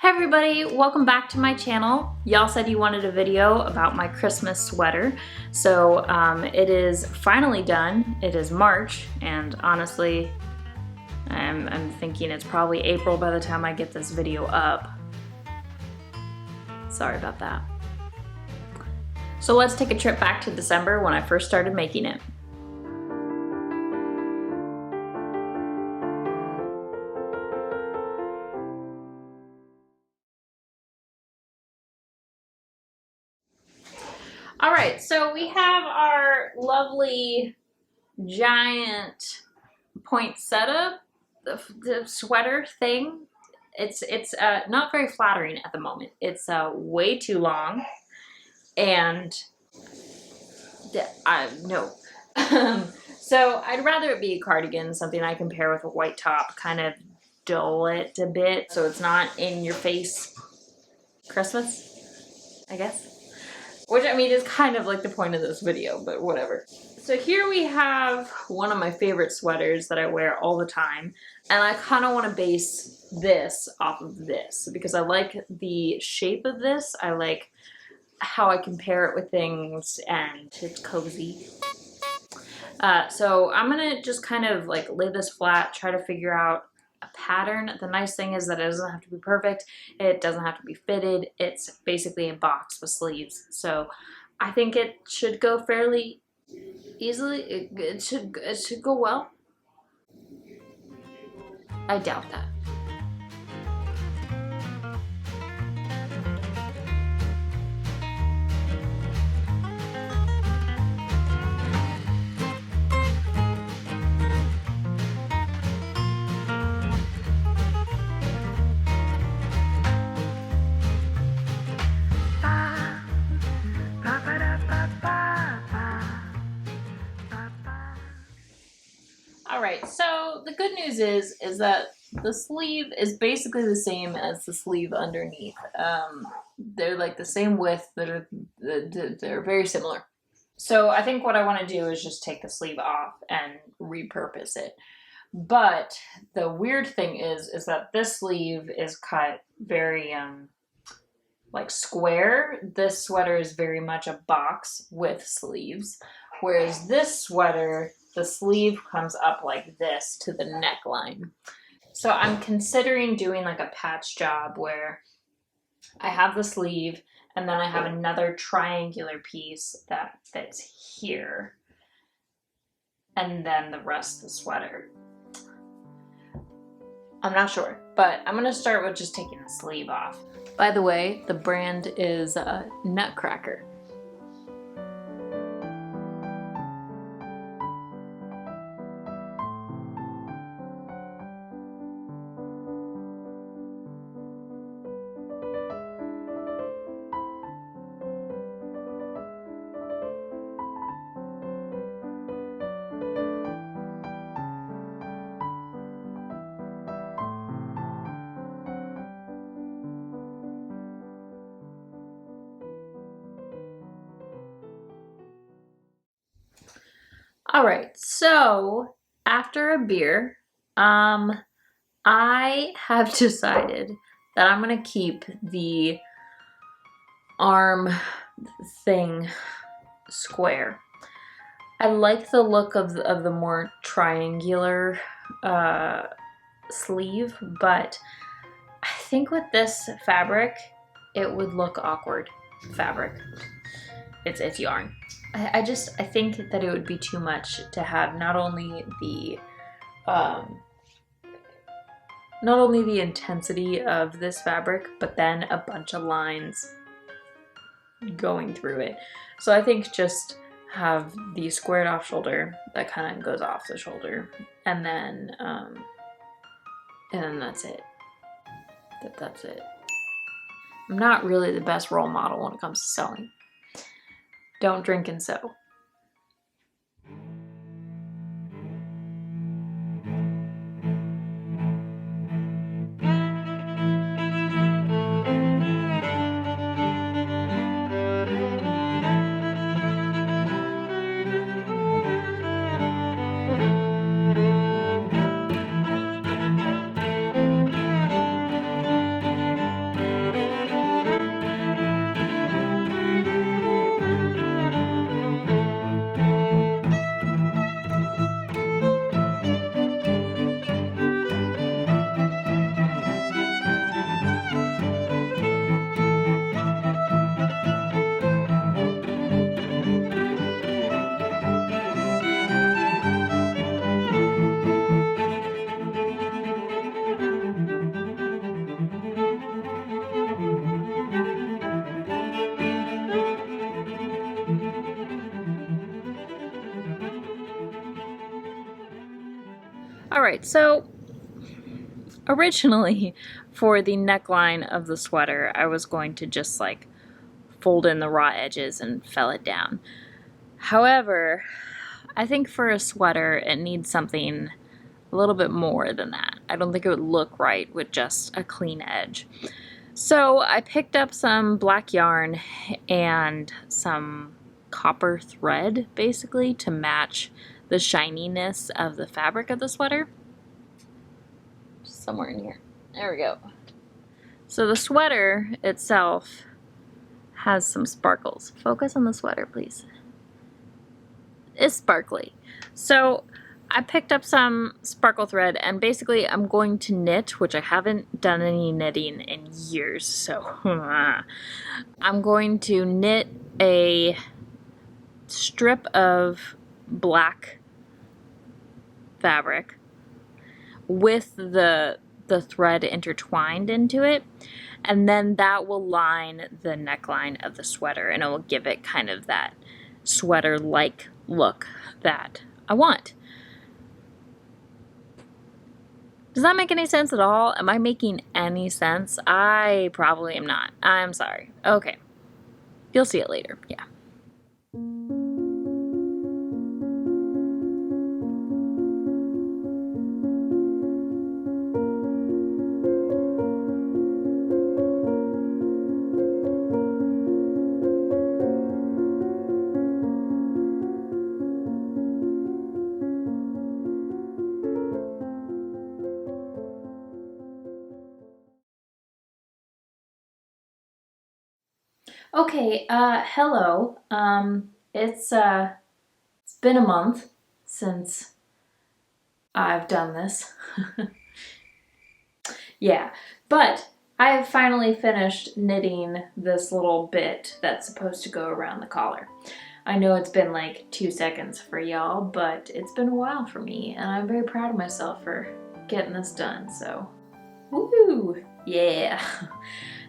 Hey everybody, welcome back to my channel. Y'all said you wanted a video about my Christmas sweater. So it is finally done. It is March, and honestly, I'm thinking it's probably April by the time I get this video up. Sorry about that. So let's take a trip back to December when I first started making it. All right, so we have our lovely giant poinsettia, the sweater thing. It's not very flattering at the moment. It's way too long, and no. So I'd rather it be a cardigan, something I can pair with a white top, kind of dull it a bit so it's not in your face Christmas, I guess. Which, I mean, is kind of like the point of this video, but whatever. So here we have one of my favorite sweaters that I wear all the time, and I kind of want to base this off of this because I like the shape of this. I like how I can pair it with things, and it's cozy. So I'm gonna just kind of like lay this flat, try to figure out a pattern. The nice thing is that it doesn't have to be perfect. It doesn't have to be fitted. It's basically a box with sleeves. So I think it should go fairly easily. It should go well. I doubt that. Alright, so the good news is that the sleeve is basically the same as the sleeve underneath. They're like the same width, they're very similar. So I think what I want to do is just take the sleeve off and repurpose it. But the weird thing is that this sleeve is cut very like square. This sweater is very much a box with sleeves, whereas this sweater, the sleeve comes up like this to the neckline. So I'm considering doing like a patch job where I have the sleeve and then I have another triangular piece that fits here, and then the rest of the sweater. I'm not sure, but I'm gonna start with just taking the sleeve off. By the way, the brand is Nutcracker. All right, so after a beer, I have decided that I'm gonna keep the arm thing square. I like the look of the more triangular sleeve, but I think with this fabric, it would look awkward. Fabric. It's yarn. I think that it would be too much to have not only the intensity of this fabric, but then a bunch of lines going through it. So I think just have the squared off shoulder that kind of goes off the shoulder, and then that's it. That's it. I'm not really the best role model when it comes to sewing. Don't drink and sew. Alright, so originally for the neckline of the sweater, I was going to just like fold in the raw edges and fell it down. However, I think for a sweater, it needs something a little bit more than that. I don't think it would look right with just a clean edge. So I picked up some black yarn and some copper thread, basically, to match the shininess of the fabric of the sweater. Somewhere in here. There we go. So the sweater itself has some sparkles. Focus on the sweater, please. It's sparkly. So I picked up some sparkle thread, and basically I'm going to knit, which I haven't done any knitting in years, so I'm going to knit a strip of black fabric with the thread intertwined into it, and then that will line the neckline of the sweater, and it will give it kind of that sweater-like look that I want. Does that make any sense at all? Am I making any sense? I probably am not. I'm sorry. Okay. You'll see it later. Yeah. Okay, hello. It's been a month since I've done this. Yeah, but I have finally finished knitting this little bit that's supposed to go around the collar. I know it's been like 2 seconds for y'all, but it's been a while for me, and I'm very proud of myself for getting this done, so woo! Yeah!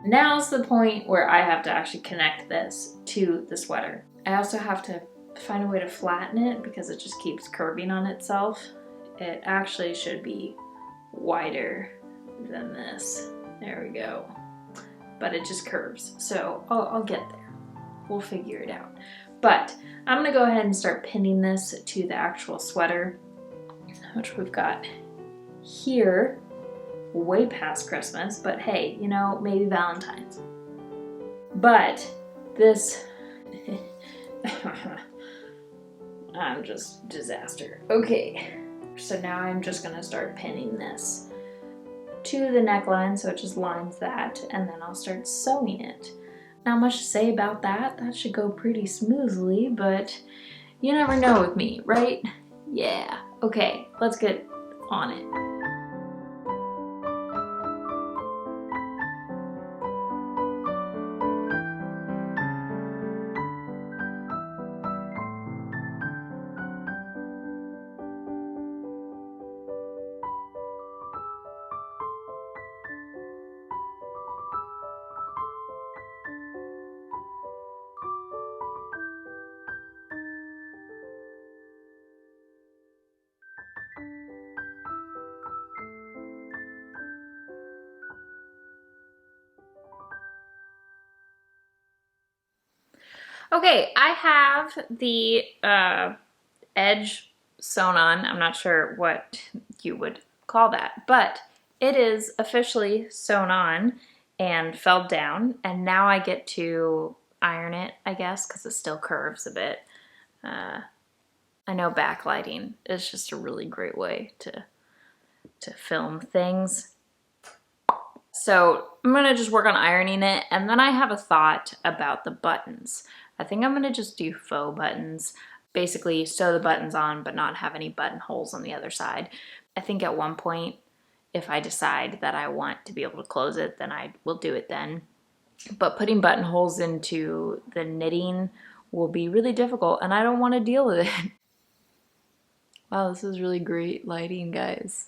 Now's the point where I have to actually connect this to the sweater. I also have to find a way to flatten it because it just keeps curving on itself. It actually should be wider than this. There we go. But it just curves, so I'll get there. We'll figure it out. But I'm gonna go ahead and start pinning this to the actual sweater, which we've got here. Way past Christmas, but hey, you know, maybe Valentine's. But this, I'm just disaster. Okay, so now I'm just gonna start pinning this to the neckline so it just lines that, and then I'll start sewing it. Not much to say about that. That should go pretty smoothly, but you never know with me, right? Yeah. Okay, let's get on it. Okay, I have the edge sewn on. I'm not sure what you would call that, but it is officially sewn on and fell down, and now I get to iron it, I guess, because it still curves a bit. I know backlighting is just a really great way to film things. So I'm gonna just work on ironing it, and then I have a thought about the buttons. I think I'm gonna just do faux buttons. Basically sew the buttons on but not have any buttonholes on the other side. I think at one point, if I decide that I want to be able to close it, then I will do it then. But putting buttonholes into the knitting will be really difficult, and I don't want to deal with it. Wow, this is really great lighting, guys.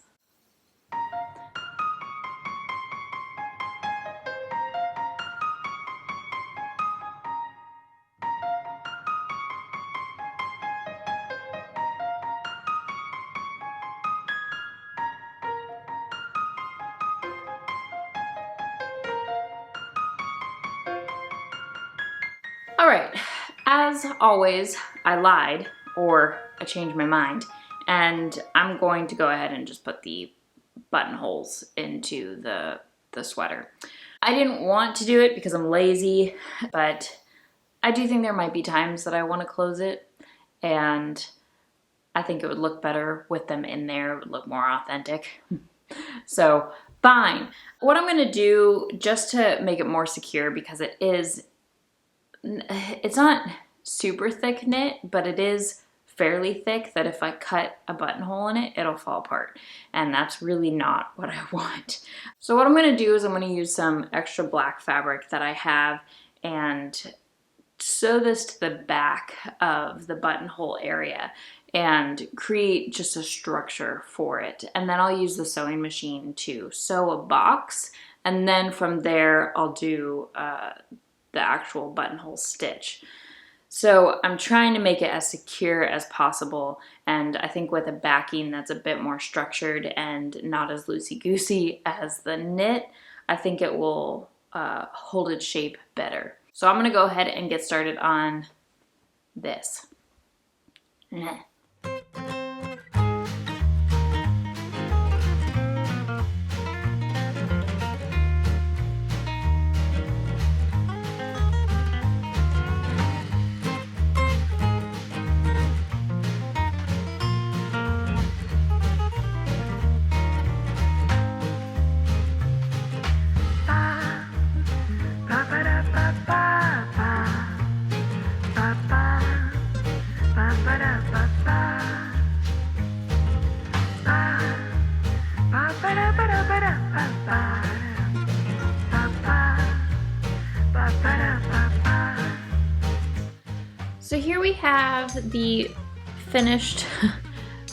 All right, as always, I lied, or I changed my mind, and I'm going to go ahead and just put the buttonholes into the sweater. I didn't want to do it because I'm lazy, but I do think there might be times that I want to close it, and I think it would look better with them in there. It would look more authentic. So, fine. What I'm going to do, just to make it more secure, because it's not super thick knit, but it is fairly thick, that if I cut a buttonhole in it, it'll fall apart. And that's really not what I want. So what I'm going to do is I'm going to use some extra black fabric that I have and sew this to the back of the buttonhole area and create just a structure for it. And then I'll use the sewing machine to sew a box. And then from there, I'll do the actual buttonhole stitch. So I'm trying to make it as secure as possible, and I think with a backing that's a bit more structured and not as loosey-goosey as the knit, I think it will hold its shape better. So I'm gonna go ahead and get started on this. So here we have the finished,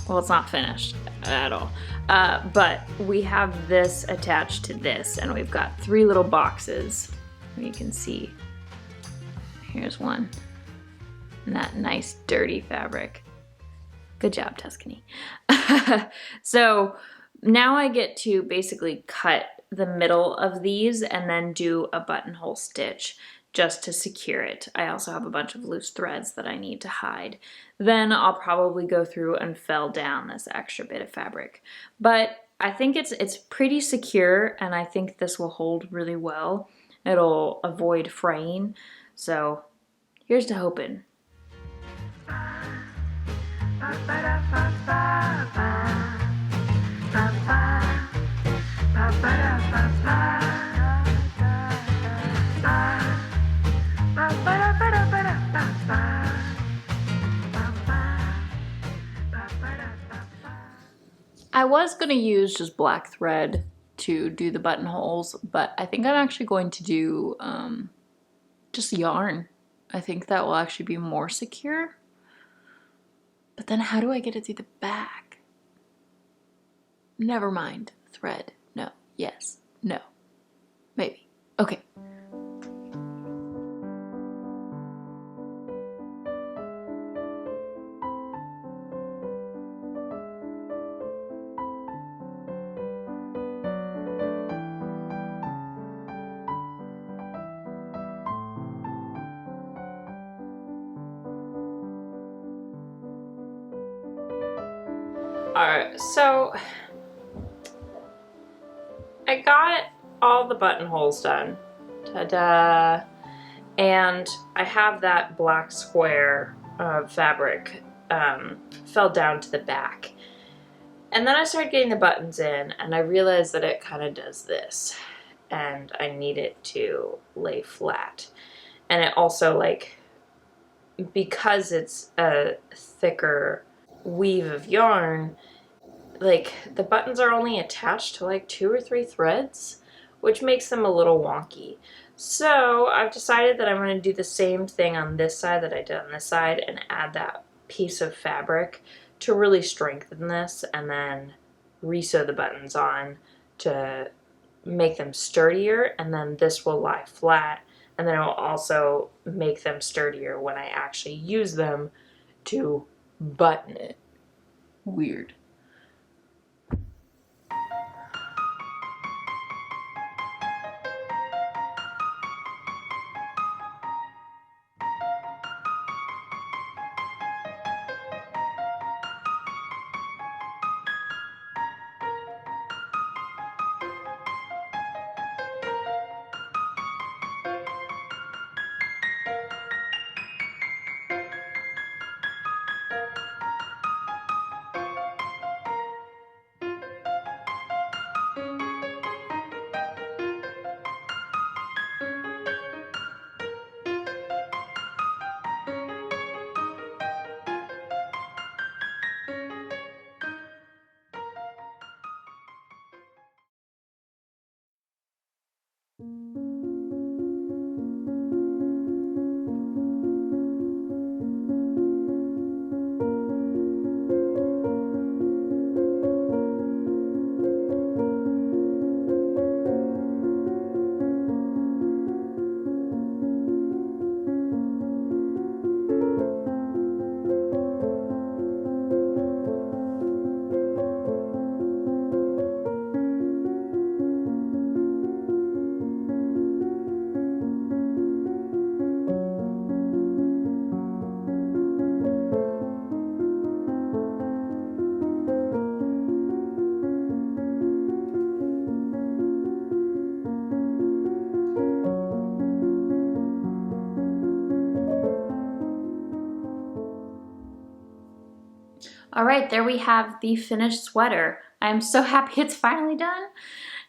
well, it's not finished at all, but we have this attached to this, and we've got 3 little boxes. You can see, here's one, and that nice dirty fabric. Good job, Tuscany. So now I get to basically cut the middle of these and then do a buttonhole stitch just to secure it. I also have a bunch of loose threads that I need to hide. Then I'll probably go through and fell down this extra bit of fabric. But I think it's pretty secure, and I think this will hold really well. It'll avoid fraying. So here's to hoping. I was going to use just black thread to do the buttonholes, but I think I'm actually going to do just yarn. I think that will actually be more secure. But then how do I get it through the back? Never mind. Thread. No. Yes. No. Maybe. Okay. Alright, so I got all the buttonholes done. Ta-da! And I have that black square of fabric fell down to the back. And then I started getting the buttons in, and I realized that it kind of does this. And I need it to lay flat. And it also, like, because it's a thicker weave of yarn, like the buttons are only attached to like 2 or 3 threads, which makes them a little wonky. So I've decided that I'm going to do the same thing on this side that I did on this side and add that piece of fabric to really strengthen this, and then resew the buttons on to make them sturdier, and then this will lie flat, and then it will also make them sturdier when I actually use them to button it. Weird. All right, there we have the finished sweater. I'm so happy it's finally done.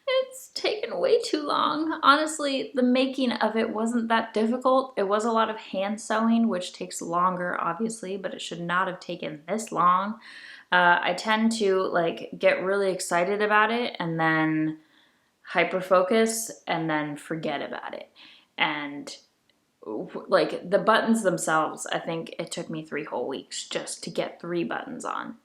It's taken way too long. Honestly, the making of it wasn't that difficult. It was a lot of hand sewing, which takes longer, obviously, but it should not have taken this long. I tend to like get really excited about it and then hyper focus and then forget about it. And like the buttons themselves, I think it took me 3 whole weeks just to get 3 buttons on.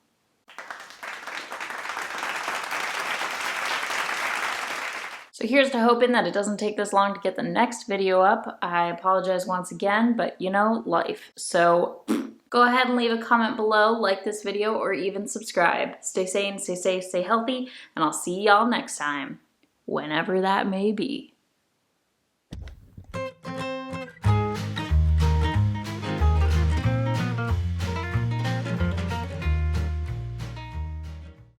So here's to hoping that it doesn't take this long to get the next video up. I apologize once again, but you know, life. So go ahead and leave a comment below, like this video, or even subscribe. Stay sane, stay safe, stay healthy, and I'll see y'all next time, whenever that may be.